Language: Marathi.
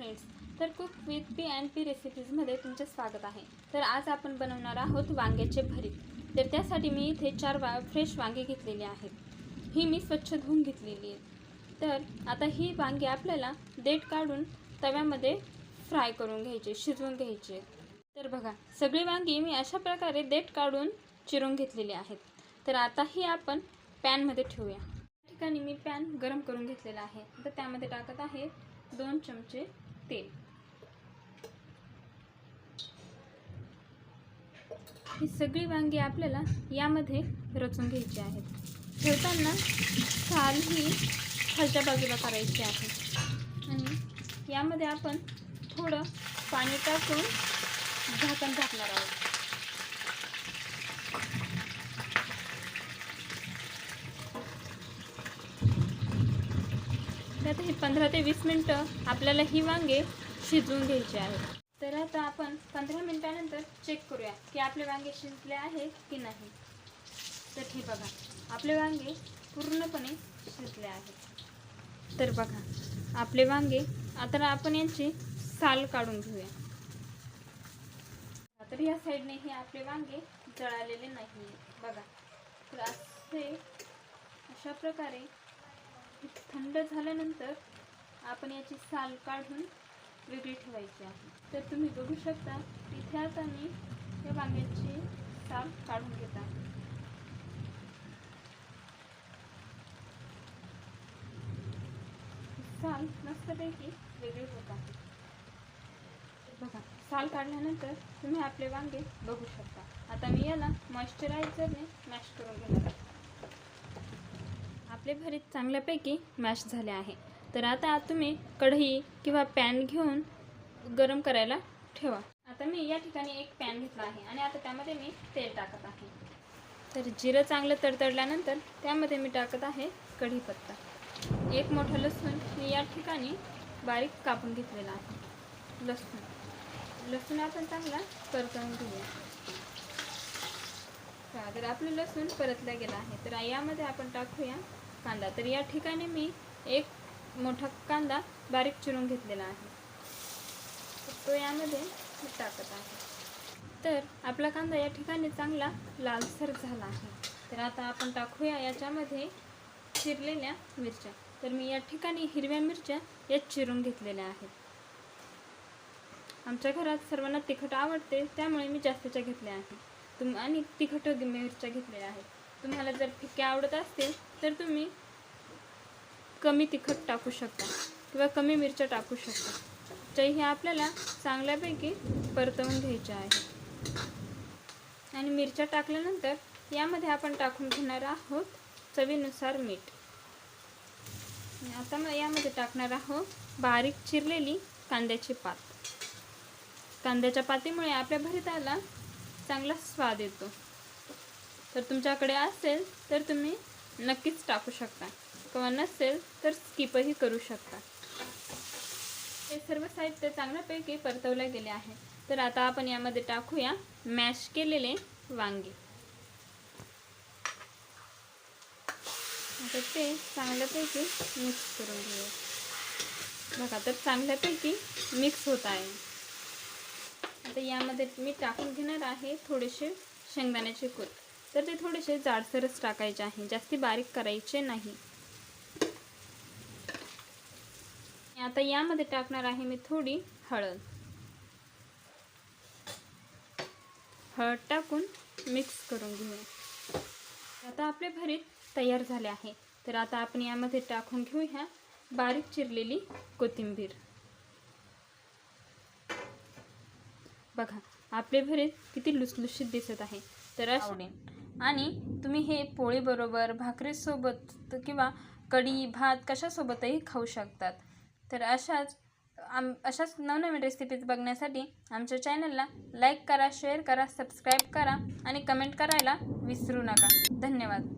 फ्रेंड्स, तर cook with P and P रेसिपीजमध्ये तुमचे स्वागत आहे। तर आज आपण बनवणार आहोत वांग्याचे भरीत। तर त्यासाठी मी इथे 4 फ्रेश वांगे घेतलेले आहेत। ही मी स्वच्छ धुवून घेतलेली आहे। तर आता ही वांगी आपल्याला देठ काढून तव्यामध्ये फ्राय करून घ्यायचे, शिजवून घ्यायचे। तर बघा, सगळी वांगी मी अशा प्रकारे देठ काढून चिरून घेतलेली आहेत। तर आता ही आपण पॅन मध्ये ठेवूया। ठिकाणी मी पॅन गरम करून घेतलेला आहे। तर त्यामध्ये टाकत आहे 2 चमचे तेल। ही सगळी वांगी आपल्याला यामध्ये रचून घ्यायची आहेत। ठेवताना साल ही खालच्या बाजूला करायची आहे आणि यामध्ये आपण थोडं पाणी टाकून झाकण झाकणार आहोत। आता ही 15 ते 20 मिनिटं आपल्याला ही वांगे शिजवून घ्यायचे आहेत। तर आता आपण 15 मिनिटानंतर चेक करूया की आपले वांगे शिजले आहेत की नाही। तर हे बघा, आपले वांगे पूर्णपणे शिजले आहेत। तर बघा, आपले वांगे आता आपण यांची साल काढून घेऊया। तर या साईडने हे आपले वांगे जळालेले नाही बघा। तर अशा प्रकारे थंड झाल्यानंतर आपण याची साल काढून वेगळी ठेवायची आहे। तर तुम्ही बघू शकता, इथे आता मी या वांग्याची साल काढून घेत आहे। साल मस्तपैकी वेगळी होत आहे। बघा, साल काढल्यानंतर तुम्ही आपले वांगे बघू शकता। आता मी याला मॉइश्चरायझरने मॅश करून घेणार आहे। आपले भरीत चांगल्यापैकी मॅश झाले आहे। तर आता तुम्ही कढई किंवा पॅन घेऊन गरम करायला ठेवा। आता मी या ठिकाणी एक पॅन घेतला आहे आणि आता त्यामध्ये मी तेल टाकत आहे। तर जिरं चांगलं तडतडल्यानंतर त्यामध्ये मी टाकत आहे कढीपत्ता। एक मोठा लसूण मी या ठिकाणी बारीक कापून घेतलेला आहे। लसूण आपण चांगला परतवून घेऊया। तर आपलं लसूण परतला गेला आहे। तर यामध्ये आपण टाकूया कांदा। तर या ठिकाणी मी एक मोठा कांदा बारीक चिरून घेतलेला आहे, तो यामध्ये टाकत आहे। तर आपला कांदा या ठिकाणी चांगला लालसर झाला आहे। तर आता आपण टाकूया याच्यामध्ये चिरलेल्या मिरच्या। तर मी या ठिकाणी हिरव्या मिरच्या या चिरून घेतलेल्या आहेत। आमच्या घरात सर्वांना तिखट आवडते, त्यामुळे मी जास्तीच्या घेतल्या आहेत। आणि तिखट मिरच्या घेतलेल्या आहेत। तुम्हाला जर फिक्या आवडत असतील तर तुम्ही कमी तिखट टाकू शकता किंवा कमी मिरच्या टाकू शकता। तर हे आपल्याला चांगल्यापैकी परतवून घ्यायचे आहे। आणि मिरच्या टाकल्यानंतर यामध्ये आपण टाकून घेणार आहोत चवीनुसार मीठ। आता यामध्ये टाकणार आहोत बारीक चिरलेली कांद्याची पात। कांद्याच्या पातीमुळे आपल्या भरीताला चांगला स्वाद येतो। तर तुमच्याकडे असेल तर तुम्ही नक्कीच टाकू शकता किंवा नसेल तर स्किपही करू शकता। हे सर्व साहित्य चांगल्यापैकी परतवले गेले आहे। तर आता आपण यामध्ये टाकूया मॅश केलेले वांगे। आता ते चांगल्यापैकी मिक्स करून घेऊया। बघा, तर चांगल्यापैकी मिक्स होत आहे। आता यामध्ये मी टाकून घेणार आहे थोडेसे शेंगदाण्याचे कूट। तर ते थोडेसे जाडसरच टाकायचे आहे, जास्ती बारीक करायचे नाही। आता यामध्ये टाकणार आहे मी थोडी हळद। हळद टाकून मिक्स करून घेऊया। आता आपले भरीत तयार झाले आहे। तर आता आपण यामध्ये टाकून घेऊया बारीक चिरलेली कोथिंबीर। बघा, आपले भरीत किती लुसलुशीत दिसत आहे। तर आवडेल आणि तुम्ही हे पोळी बरोबर, भाकरी सोबत किंवा कढी भात कशासोबतही खाऊ शकतात। तर अशाच नवनवीन रेसिपीज बघण्यासाठी आमच्या चॅनलला लाईक करा, शेअर करा, सबस्क्राईब करा आणि कमेंट करायला विसरू नका। धन्यवाद।